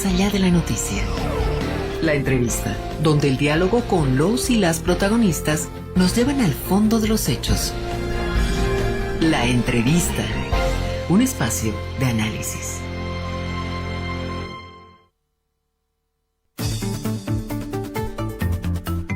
más allá de la noticia. La entrevista, donde el diálogo con los y las protagonistas nos llevan al fondo de los hechos. La entrevista, un espacio de análisis.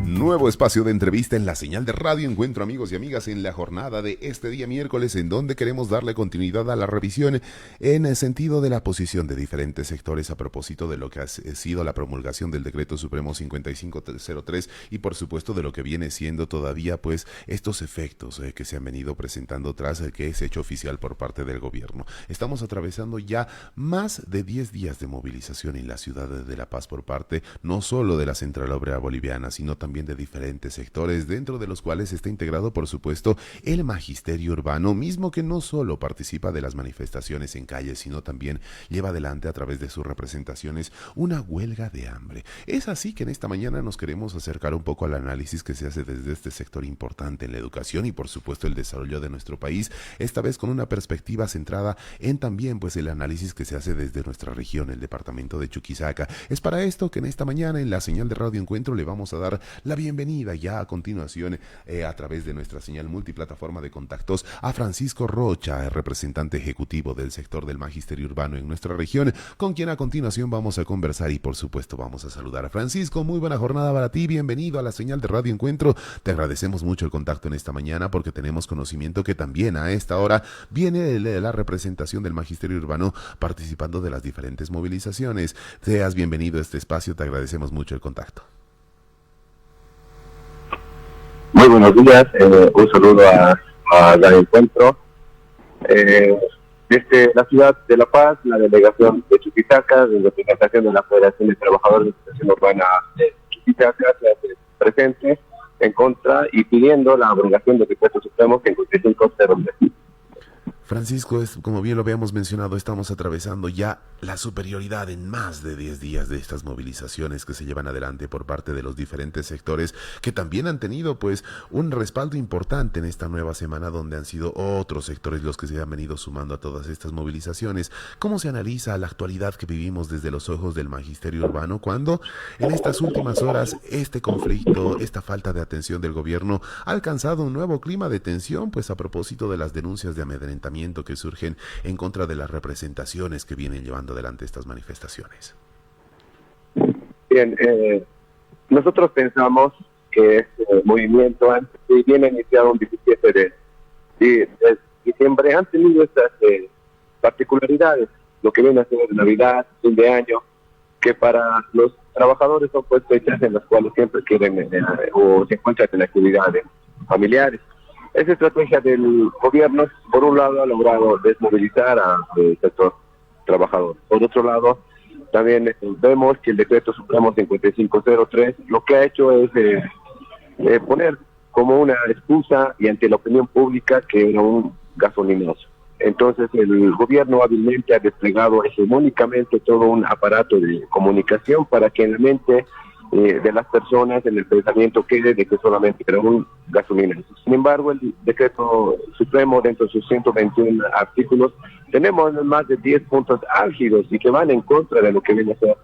Nuevo espacio de entrevista en la señal de Radio Encuentro, amigos y amigas, en la jornada de este día miércoles, en donde queremos darle continuidad a la revisión en el sentido de la posición de diferentes sectores a propósito de lo que ha sido la promulgación del Decreto Supremo 5503 y por supuesto de lo que viene siendo todavía pues estos efectos que se han venido presentando tras el que es hecho oficial por parte del gobierno. Estamos atravesando ya más de 10 días de movilización en la ciudad de La Paz por parte no solo de la Central Obrera Boliviana, sino también de diferentes sectores, dentro de los cuales está integrado, por supuesto, el magisterio urbano, mismo que no solo participa de las manifestaciones en calles, sino también lleva adelante a través de sus representaciones una huelga de hambre. Es así que en esta mañana nos queremos acercar un poco al análisis que se hace desde este sector importante en la educación y, por supuesto, el desarrollo de nuestro país, esta vez con una perspectiva centrada en también pues el análisis que se hace desde nuestra región, el departamento de Chuquisaca. Es para esto que en esta mañana en la señal de Radio Encuentro le vamos a dar la bienvenida ya a continuación a través de nuestra señal multiplataforma de contactos a Francisco Rocha, el representante ejecutivo del sector del magisterio urbano en nuestra región, con quien a continuación vamos a conversar y por supuesto vamos a saludar a Francisco. Muy buena jornada para ti, bienvenido a la señal de Radio Encuentro. Te agradecemos mucho el contacto en esta mañana porque tenemos conocimiento que también a esta hora viene la representación del magisterio urbano participando de las diferentes movilizaciones. Seas bienvenido a este espacio, te agradecemos mucho el contacto. Muy buenos días, un saludo a la Encuentro. Desde la ciudad de La Paz, la delegación de Chuquisaca, en representación de la Federación de Trabajadores de la Estación Urbana de Chuquisaca, se hace presente en contra y pidiendo la abrogación del Decreto Supremo 5503. Francisco, como bien lo habíamos mencionado, estamos atravesando ya la superioridad en más de 10 días de estas movilizaciones que se llevan adelante por parte de los diferentes sectores que también han tenido pues un respaldo importante en esta nueva semana donde han sido otros sectores los que se han venido sumando a todas estas movilizaciones. ¿Cómo se analiza la actualidad que vivimos desde los ojos del magisterio urbano cuando en estas últimas horas este conflicto, esta falta de atención del gobierno ha alcanzado un nuevo clima de tensión pues a propósito de las denuncias de amedrentamiento que surgen en contra de las representaciones que vienen llevando adelante estas manifestaciones? Bien, nosotros pensamos que este movimiento viene iniciado un 17 de diciembre, han tenido estas particularidades, lo que viene a ser Navidad, fin de año, que para los trabajadores son pues fechas en las cuales siempre quieren o se encuentran en actividades familiares. Esa estrategia del gobierno, por un lado, ha logrado desmovilizar al sector trabajador. Por otro lado, también vemos que el Decreto Supremo 5503 lo que ha hecho es poner como una excusa y ante la opinión pública que era un gasolinazo. Entonces, el gobierno hábilmente ha desplegado hegemónicamente todo un aparato de comunicación para que en la mente de las personas, en el pensamiento quede de que solamente era un gasolinazo. Sin embargo, el Decreto Supremo, dentro de sus 121 artículos, tenemos más de 10 puntos álgidos y que van en contra de lo que viene a ser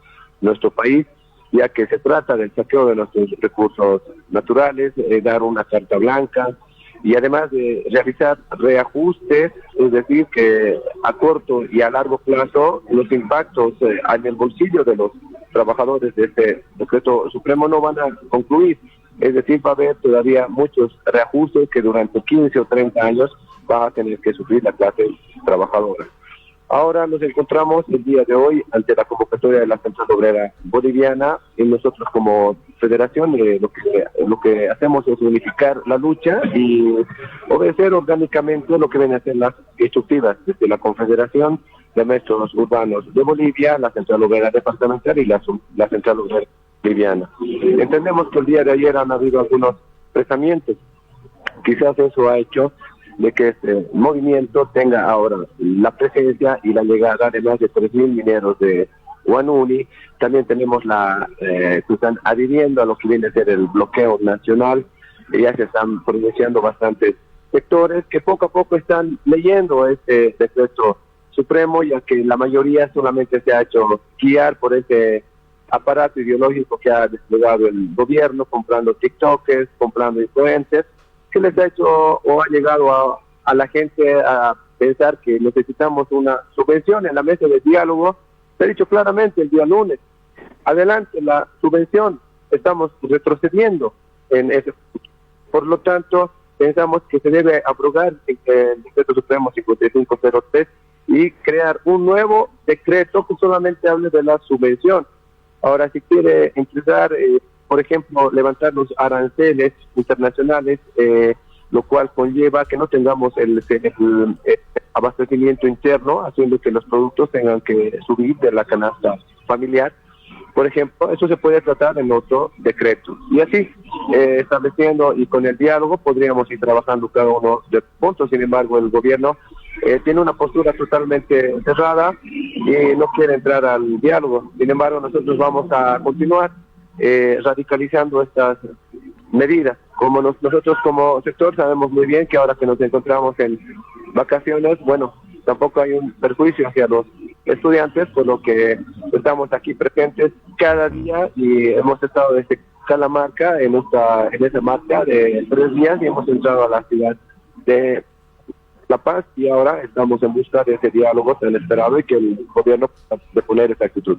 nuestro país, ya que se trata del saqueo de nuestros recursos naturales, dar una carta blanca y además de realizar reajustes, es decir, que a corto y a largo plazo los impactos en el bolsillo de los trabajadores de este Decreto Supremo no van a concluir. Es decir, va a haber todavía muchos reajustes que durante 15 o 30 años va a tener que sufrir la clase trabajadora. Ahora nos encontramos el día de hoy ante la convocatoria de la Central Obrera Boliviana y nosotros como federación lo que hacemos es unificar la lucha y obedecer orgánicamente lo que vienen a ser las instructivas desde la Confederación de Maestros Urbanos de Bolivia, la Central Obrera Departamental y la Central Obrera Boliviana. Entendemos que el día de ayer han habido algunos apresamientos. Quizás eso ha hecho de que este movimiento tenga ahora la presencia y la llegada de más de 3.000 mineros de Huanuni. También tenemos que están adhiriendo a lo que viene a ser el bloqueo nacional. Ya se están pronunciando bastantes sectores que poco a poco están leyendo este decreto Supremo, ya que la mayoría solamente se ha hecho guiar por ese aparato ideológico que ha desplegado el gobierno, comprando TikTokers, comprando influencers, que les ha hecho o ha llegado a la gente a pensar que necesitamos una subvención en la mesa de diálogo. Se ha dicho claramente el día lunes, adelante la subvención, estamos retrocediendo en ese. Por lo tanto, pensamos que se debe abrogar el Decreto Supremo 5503 y crear un nuevo decreto que solamente hable de la subvención. Ahora, si quiere empezar, por ejemplo, levantar los aranceles internacionales, lo cual conlleva que no tengamos el abastecimiento interno, haciendo que los productos tengan que subir de la canasta familiar. Por ejemplo, eso se puede tratar en otro decreto. Y así, estableciendo y con el diálogo, podríamos ir trabajando cada uno de puntos. Sin embargo, el gobierno tiene una postura totalmente cerrada y no quiere entrar al diálogo. Sin embargo, nosotros vamos a continuar radicalizando estas medidas. Como nosotros como sector sabemos muy bien que ahora que nos encontramos en vacaciones, bueno, tampoco hay un perjuicio hacia los estudiantes, por lo que estamos aquí presentes cada día y hemos estado desde Calamarca en esa marcha de 3 días y hemos entrado a la ciudad de La Paz y ahora estamos en busca de ese diálogo tan esperado y que el gobierno pueda poner esa actitud.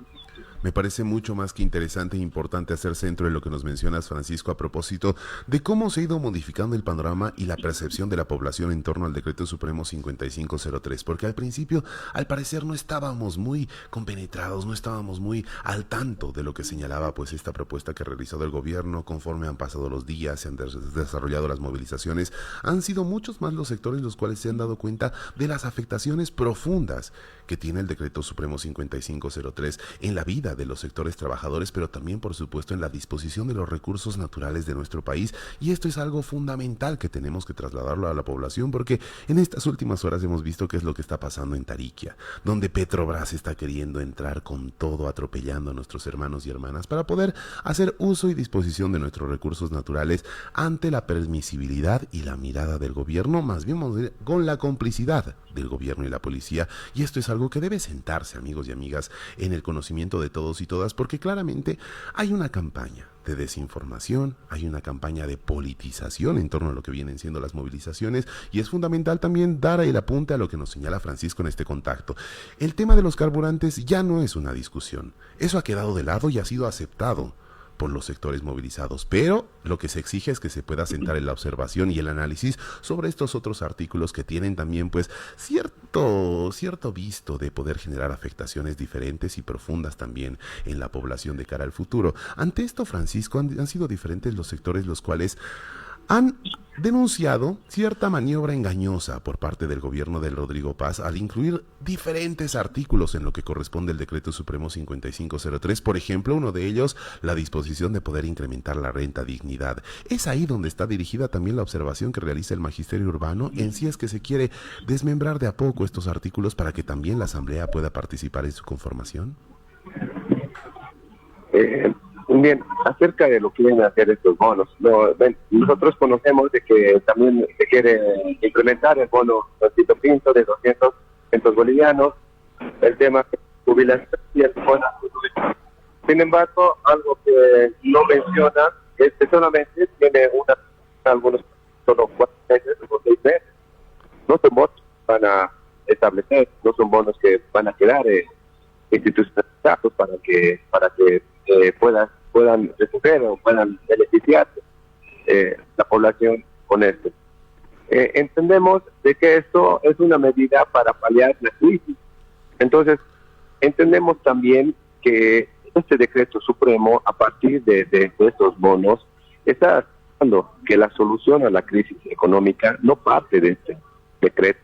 Me parece mucho más que interesante e importante hacer centro en lo que nos mencionas, Francisco, a propósito de cómo se ha ido modificando el panorama y la percepción de la población en torno al Decreto Supremo 5503, porque al principio, al parecer, no estábamos muy compenetrados, no estábamos muy al tanto de lo que señalaba pues esta propuesta que ha realizado el gobierno. Conforme han pasado los días, se han desarrollado las movilizaciones, han sido muchos más los sectores los cuales se han dado cuenta de las afectaciones profundas que tiene el Decreto Supremo 5503 en la vida de los sectores trabajadores, pero también, por supuesto, en la disposición de los recursos naturales de nuestro país. Y esto es algo fundamental que tenemos que trasladarlo a la población, porque en estas últimas horas hemos visto qué es lo que está pasando en Tariquia, donde Petrobras está queriendo entrar con todo, atropellando a nuestros hermanos y hermanas para poder hacer uso y disposición de nuestros recursos naturales ante la permisibilidad y la mirada del gobierno, más bien con la complicidad del gobierno y la policía. Y esto es algo que debe sentarse, amigos y amigas, en el conocimiento de todos y todas, porque claramente hay una campaña de desinformación, hay una campaña de politización en torno a lo que vienen siendo las movilizaciones, y es fundamental también dar el apunte a lo que nos señala Francisco en este contacto. El tema de los carburantes ya no es una discusión, eso ha quedado de lado y ha sido aceptado por los sectores movilizados, pero lo que se exige es que se pueda sentar en la observación y el análisis sobre estos otros artículos que tienen también pues cierto visto de poder generar afectaciones diferentes y profundas también en la población de cara al futuro. Ante esto, Francisco, han sido diferentes los sectores los cuales han denunciado cierta maniobra engañosa por parte del gobierno de Rodrigo Paz al incluir diferentes artículos en lo que corresponde al Decreto Supremo 5503. Por ejemplo, uno de ellos, la disposición de poder incrementar la renta dignidad. Es ahí donde está dirigida también la observación que realiza el magisterio urbano en si es que se quiere desmembrar de a poco estos artículos para que también la Asamblea pueda participar en su conformación. Bien, acerca de lo que vienen a hacer estos bonos, nosotros conocemos de que también se quiere implementar el bono Tito Pinto de 200 bolivianos, el tema de jubilación y el bono. Sin embargo, algo que no menciona es que solamente tiene algunos solo 4 meses o 6 meses. No son bonos que van a establecer, no son bonos que van a quedar institucionalizados para que puedan recoger o puedan beneficiarse la población con esto. Entendemos de que esto es una medida para paliar la crisis. Entonces, entendemos también que este decreto supremo, a partir de estos bonos, está dando que la solución a la crisis económica no parte de este decreto.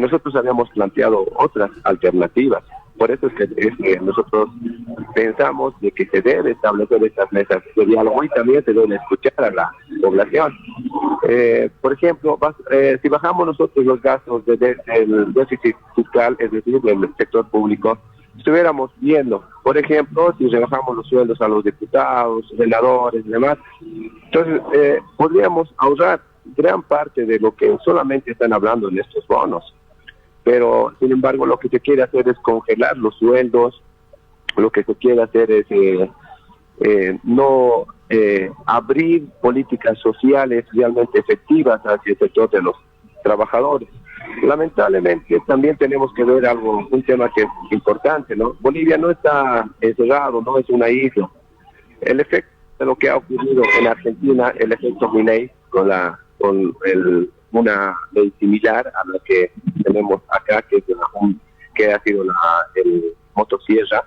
Nosotros habíamos planteado otras alternativas. Por eso es que nosotros pensamos de que se debe establecer estas mesas de diálogo y también se debe escuchar a la población. Por ejemplo, si bajamos nosotros los gastos del déficit fiscal, es decir, del sector público, estuviéramos viendo, por ejemplo, si rebajamos los sueldos a los diputados, senadores y demás, entonces podríamos ahorrar gran parte de lo que solamente están hablando en estos bonos. pero sin embargo lo que se quiere hacer es congelar los sueldos, lo que se quiere hacer es no abrir políticas sociales realmente efectivas hacia el sector de los trabajadores. Lamentablemente también tenemos que ver un tema que es importante, ¿no? Bolivia no está encerrado, no es una isla. El efecto de lo que ha ocurrido en Argentina, el efecto Milei una ley similar a la que tenemos acá, que ha sido el motosierra,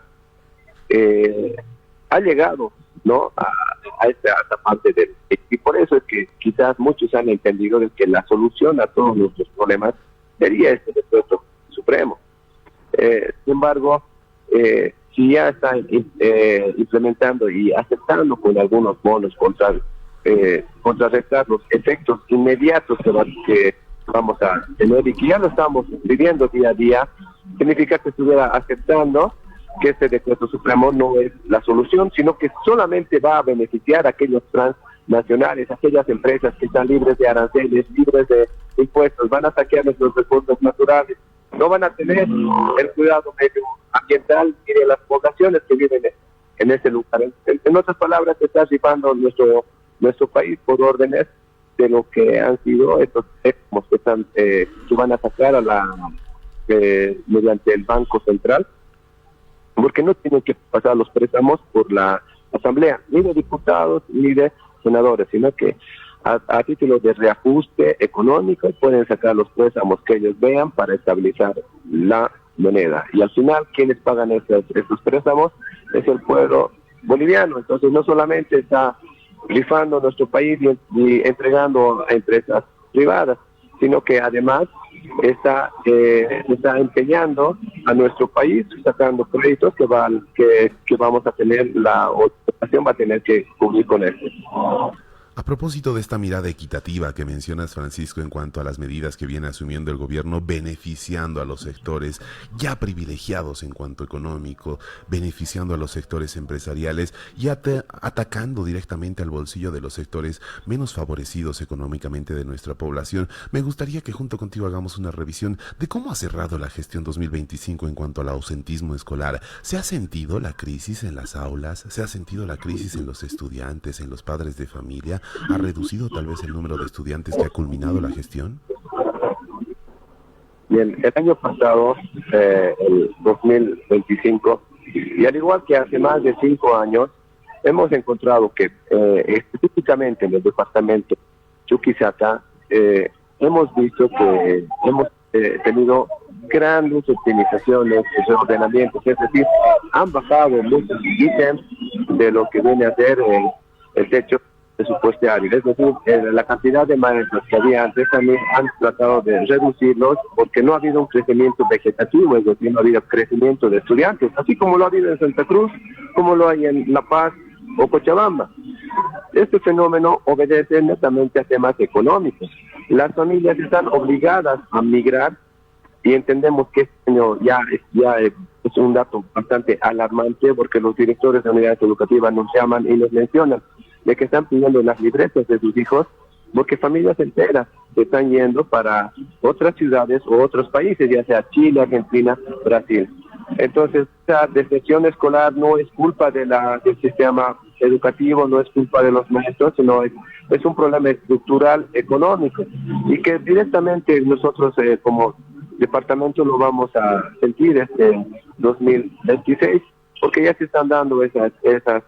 ha llegado, ¿no?, a esta parte y por eso es que quizás muchos han entendido de que la solución a todos nuestros problemas sería este decreto supremo. Sin embargo, si ya están implementando y aceptando con algunos bonos contrarrestar los efectos inmediatos que vamos a tener y que ya lo estamos viviendo día a día, significa que estuviera aceptando que este decreto supremo no es la solución, sino que solamente va a beneficiar a aquellos transnacionales, aquellas empresas que están libres de aranceles, libres de impuestos, van a saquear nuestros recursos naturales, no van a tener el cuidado medioambiental y de las poblaciones que viven en ese lugar. En otras palabras, se está rifando nuestro país por órdenes de lo que han sido estos préstamos que van a sacar mediante el Banco Central, porque no tienen que pasar los préstamos por la Asamblea, ni de diputados, ni de senadores, sino que a título de reajuste económico pueden sacar los préstamos que ellos vean para estabilizar la moneda. Y al final, quienes pagan estos préstamos es el pueblo boliviano. Entonces, no solamente está rifando nuestro país y entregando a empresas privadas, sino que además está empeñando a nuestro país sacando créditos que vamos a tener, la organización va a tener que cubrir con esto. A propósito de esta mirada equitativa que mencionas, Francisco, en cuanto a las medidas que viene asumiendo el gobierno, beneficiando a los sectores ya privilegiados en cuanto económico, beneficiando a los sectores empresariales y atacando directamente al bolsillo de los sectores menos favorecidos económicamente de nuestra población, me gustaría que junto contigo hagamos una revisión de cómo ha cerrado la gestión 2025 en cuanto al ausentismo escolar. ¿Se ha sentido la crisis en las aulas? ¿Se ha sentido la crisis en los estudiantes, en los padres de familia? ¿Ha reducido tal vez el número de estudiantes que ha culminado la gestión? Bien, el año pasado, el 2025, y al igual que hace más de 5 años, hemos encontrado que específicamente en el departamento Chuquisaca, hemos visto que hemos tenido grandes optimizaciones, reordenamientos, es decir, han bajado muchos ítems de lo que viene a ser el techo presupuestario, es decir, la cantidad de maestros que había antes también han tratado de reducirlos porque no ha habido un crecimiento vegetativo, es decir, no ha habido crecimiento de estudiantes, así como lo ha habido en Santa Cruz, como lo hay en La Paz o Cochabamba. Este fenómeno obedece netamente a temas económicos. Las familias están obligadas a migrar y entendemos que este año ya es un dato bastante alarmante porque los directores de unidades educativas nos llaman y nos mencionan de que están pidiendo las libretas de sus hijos porque familias enteras se están yendo para otras ciudades o otros países, ya sea Chile, Argentina, Brasil. Entonces, esta deserción escolar no es culpa del sistema educativo, no es culpa de los maestros, sino es un problema estructural económico y que directamente nosotros como departamento lo vamos a sentir este 2026 porque ya se están dando esas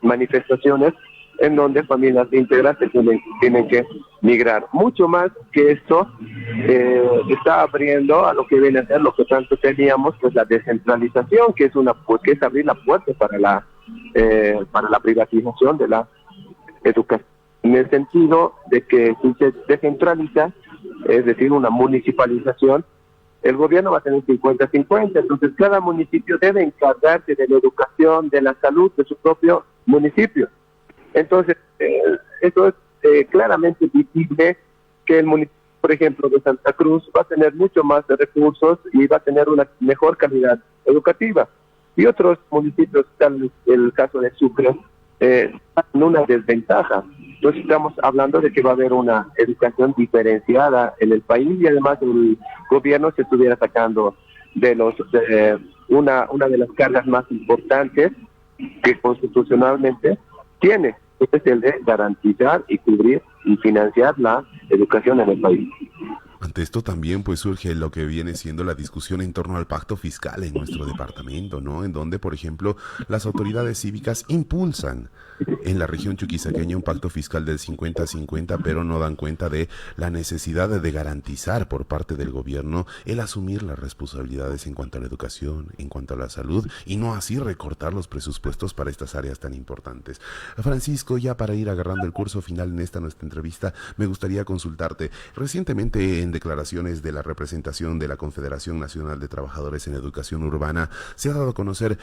manifestaciones en donde familias íntegras tienen que migrar. Mucho más que esto está abriendo a lo que viene a ser lo que tanto teníamos, pues la descentralización, que es abrir la puerta para la privatización de la educación, en el sentido de que si se descentraliza, es decir, una municipalización, el gobierno va a tener 50-50, entonces cada municipio debe encargarse de la educación, de la salud de su propio municipio. Entonces, eso es claramente visible que el municipio, por ejemplo, de Santa Cruz va a tener mucho más de recursos y va a tener una mejor calidad educativa. Y otros municipios, tal el caso de Sucre, en una desventaja. Entonces estamos hablando de que va a haber una educación diferenciada en el país y además el gobierno se estuviera sacando de una de las cargas más importantes que constitucionalmente tiene, que es el de garantizar y cubrir y financiar la educación en el país. Ante esto también pues surge lo que viene siendo la discusión en torno al pacto fiscal en nuestro departamento, ¿no? En donde, por ejemplo, las autoridades cívicas impulsan en la región chuquisaqueña un pacto fiscal del 50-50, pero no dan cuenta de la necesidad de garantizar por parte del gobierno el asumir las responsabilidades en cuanto a la educación, en cuanto a la salud, y no así recortar los presupuestos para estas áreas tan importantes. Francisco, ya para ir agarrando el curso final en esta nuestra entrevista, me gustaría consultarte. Recientemente, en declaraciones de la representación de la Confederación Nacional de Trabajadores en Educación Urbana, se ha dado a conocer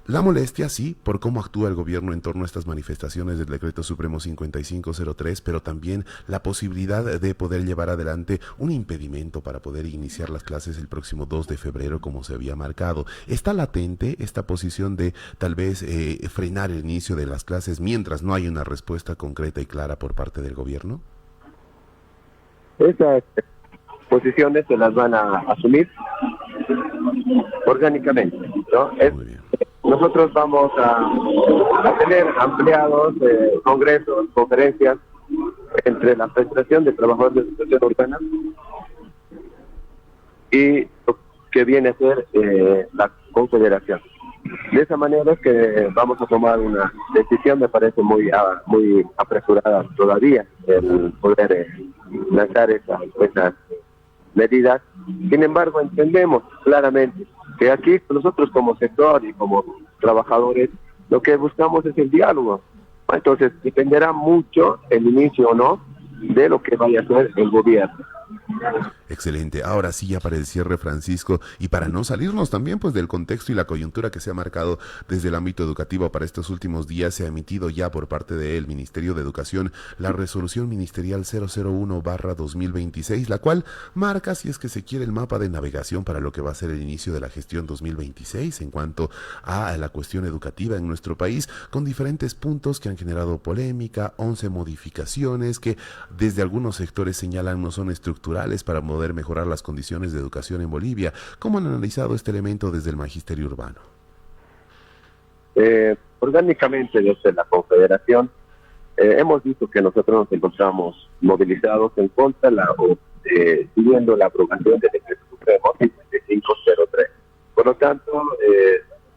la molestia, sí, por cómo actúa el gobierno en torno a estas manifestaciones del Decreto Supremo 5503, pero también la posibilidad de poder llevar adelante un impedimento para poder iniciar las clases el próximo 2 de febrero como se había marcado. ¿Está latente esta posición de tal vez frenar el inicio de las clases mientras no hay una respuesta concreta y clara por parte del gobierno? Esas posiciones se las van a asumir orgánicamente, ¿no? Muy bien. Nosotros vamos a tener ampliados congresos, conferencias entre la Federación de Trabajadores de Educación Urbana y lo que viene a ser la Confederación. De esa manera es que vamos a tomar una decisión, me parece muy apresurada todavía, el poder lanzar esas medidas. Sin embargo, entendemos claramente que aquí nosotros como sector y como trabajadores lo que buscamos es el diálogo. Entonces dependerá mucho el inicio o no de lo que vaya a hacer el gobierno. Excelente. Ahora sí, ya para el cierre, Francisco, y para no salirnos también pues del contexto y la coyuntura que se ha marcado desde el ámbito educativo para estos últimos días, se ha emitido ya por parte del Ministerio de Educación la resolución ministerial 001/2026, la cual marca, si es que se quiere, el mapa de navegación para lo que va a ser el inicio de la gestión 2026 en cuanto a la cuestión educativa en nuestro país, con diferentes puntos que han generado polémica, 11 modificaciones que desde algunos sectores señalan no son estructurales para poder mejorar las condiciones de educación en Bolivia. ¿Cómo han analizado este elemento desde el magisterio urbano? Orgánicamente desde la Confederación hemos visto que nosotros nos encontramos movilizados en contra siguiendo la aprobación del Decreto Supremo 5503. Por lo tanto,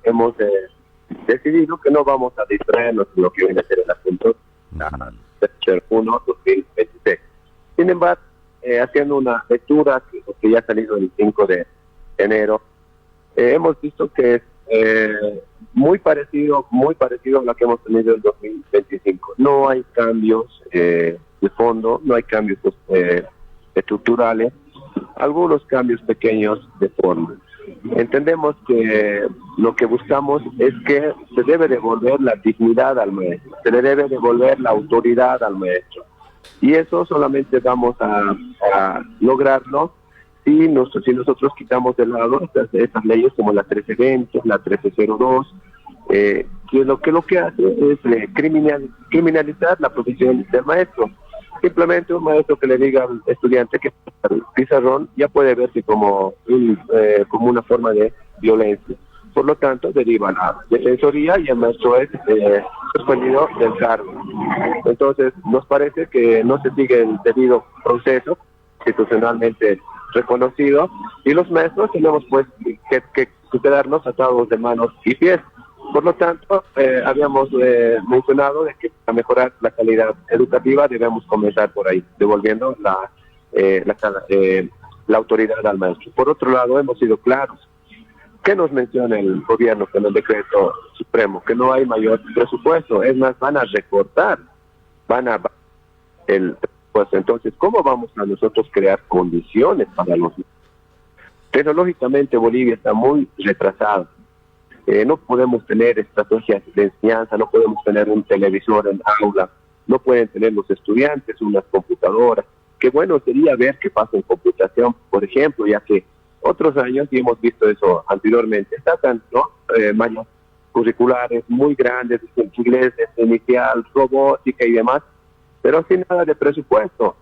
hemos decidido que no vamos a distraernos en lo que viene a ser el asunto 1/2026. Sin embargo, haciendo una lectura que ya ha salido el 5 de enero, hemos visto que es muy parecido a lo que hemos tenido en 2025. No hay cambios de fondo, no hay cambios estructurales, algunos cambios pequeños de forma. Entendemos que lo que buscamos es que se debe devolver la dignidad al maestro, se le debe devolver la autoridad al maestro. Y eso solamente vamos a lograrlo si nosotros quitamos de lado estas leyes como la 1320, la 1302, que lo que hace es criminalizar la profesión del maestro. Simplemente un maestro que le diga al estudiante que el pizarrón ya puede verse como una forma de violencia. Por lo tanto, deriva la defensoría y el maestro es suspendido del cargo. Entonces, nos parece que no se sigue el debido proceso institucionalmente reconocido y los maestros tenemos pues que quedarnos atados de manos y pies. Por lo tanto, habíamos mencionado de que para mejorar la calidad educativa debemos comenzar por ahí, devolviendo la autoridad al maestro. Por otro lado, hemos sido claros. ¿Qué nos menciona el gobierno con el decreto supremo? Que no hay mayor presupuesto, es más, van a recortar, el presupuesto. Entonces, ¿cómo vamos a nosotros crear condiciones para los niños? Tecnológicamente Bolivia está muy retrasada. No podemos tener estrategias de enseñanza, no podemos tener un televisor en aula, no pueden tener los estudiantes unas computadoras. Qué bueno sería ver qué pasa en computación, por ejemplo, ya que otros años, y hemos visto eso anteriormente, tratan, ¿no? curriculares muy grandes, inglés, inicial, robótica y demás, pero sin nada de presupuesto.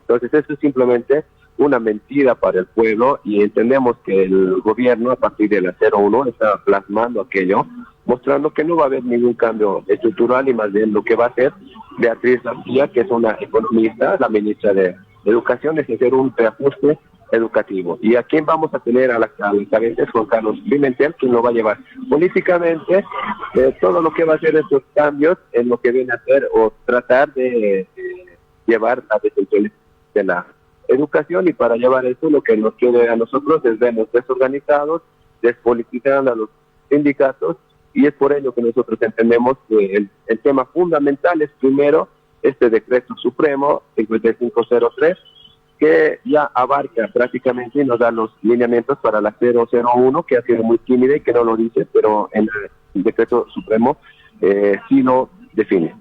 Entonces eso es simplemente una mentira para el pueblo y entendemos que el gobierno a partir de la 01 está plasmando aquello, mostrando que no va a haber ningún cambio estructural y más bien lo que va a hacer Beatriz García, que es una economista, la ministra de Educación, es hacer un reajuste educativo. ¿Y a quién vamos a tener a la cabeza? Es Juan Carlos Pimentel, quien lo va a llevar. Políticamente, todo lo que va a hacer estos cambios en lo que viene a hacer o tratar de llevar la descentralización de la educación, y para llevar eso lo que nos quiere a nosotros es vernos desorganizados, despolitizando a los sindicatos, y es por ello que nosotros entendemos que el tema fundamental es primero este decreto supremo 5503, que ya abarca prácticamente y nos da los lineamientos para la 001, que ha sido muy tímida y que no lo dice, pero en el decreto supremo sí lo define.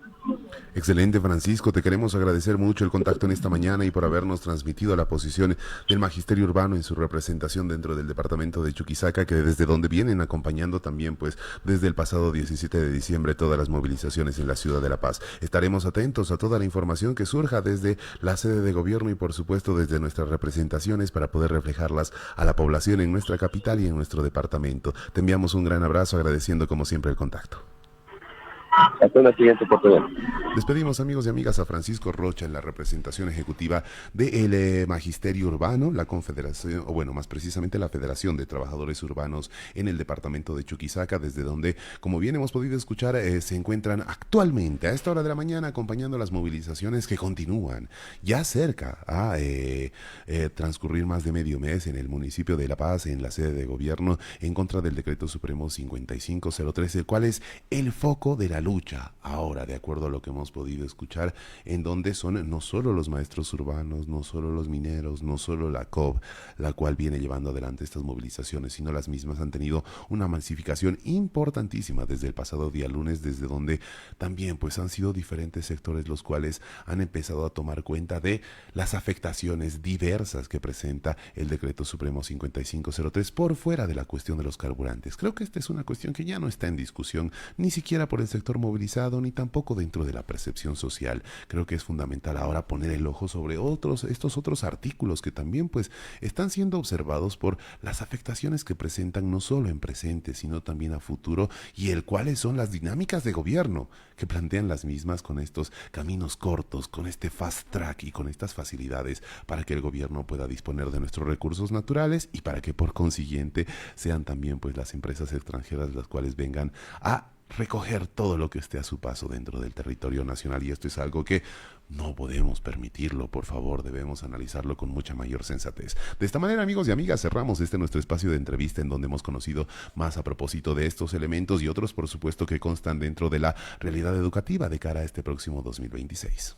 Excelente, Francisco, te queremos agradecer mucho el contacto en esta mañana y por habernos transmitido la posición del Magisterio Urbano en su representación dentro del departamento de Chuquisaca, que desde donde vienen acompañando también pues desde el pasado 17 de diciembre todas las movilizaciones en la ciudad de La Paz. Estaremos atentos a toda la información que surja desde la sede de gobierno y por supuesto desde nuestras representaciones para poder reflejarlas a la población en nuestra capital y en nuestro departamento. Te enviamos un gran abrazo agradeciendo como siempre el contacto. Hasta una siguiente oportunidad. Despedimos, amigos y amigas, a Francisco Rocha en la representación ejecutiva del Magisterio Urbano, la Confederación, o bueno, más precisamente la Federación de Trabajadores Urbanos en el departamento de Chuquisaca, desde donde, como bien hemos podido escuchar, se encuentran actualmente a esta hora de la mañana acompañando las movilizaciones que continúan ya cerca a transcurrir más de medio mes en el municipio de La Paz, en la sede de gobierno, en contra del decreto supremo 5503, el cual es el foco de la lucha ahora, de acuerdo a lo que hemos podido escuchar, en donde son no solo los maestros urbanos, no solo los mineros, no solo la COB, la cual viene llevando adelante estas movilizaciones, sino las mismas han tenido una masificación importantísima desde el pasado día lunes, desde donde también pues han sido diferentes sectores los cuales han empezado a tomar cuenta de las afectaciones diversas que presenta el decreto supremo 5503 por fuera de la cuestión de los carburantes. Creo que esta es una cuestión que ya no está en discusión, ni siquiera por el sector movilizado, ni tampoco dentro de la percepción social. Creo que es fundamental ahora poner el ojo sobre estos otros artículos que también pues están siendo observados por las afectaciones que presentan no solo en presente, sino también a futuro, y el cuáles son las dinámicas de gobierno que plantean las mismas con estos caminos cortos, con este fast track y con estas facilidades para que el gobierno pueda disponer de nuestros recursos naturales y para que por consiguiente sean también pues las empresas extranjeras las cuales vengan a recoger todo lo que esté a su paso dentro del territorio nacional, y esto es algo que no podemos permitirlo. Por favor, debemos analizarlo con mucha mayor sensatez. De esta manera, amigos y amigas, cerramos nuestro espacio de entrevista en donde hemos conocido más a propósito de estos elementos y otros, por supuesto, que constan dentro de la realidad educativa de cara a este próximo 2026.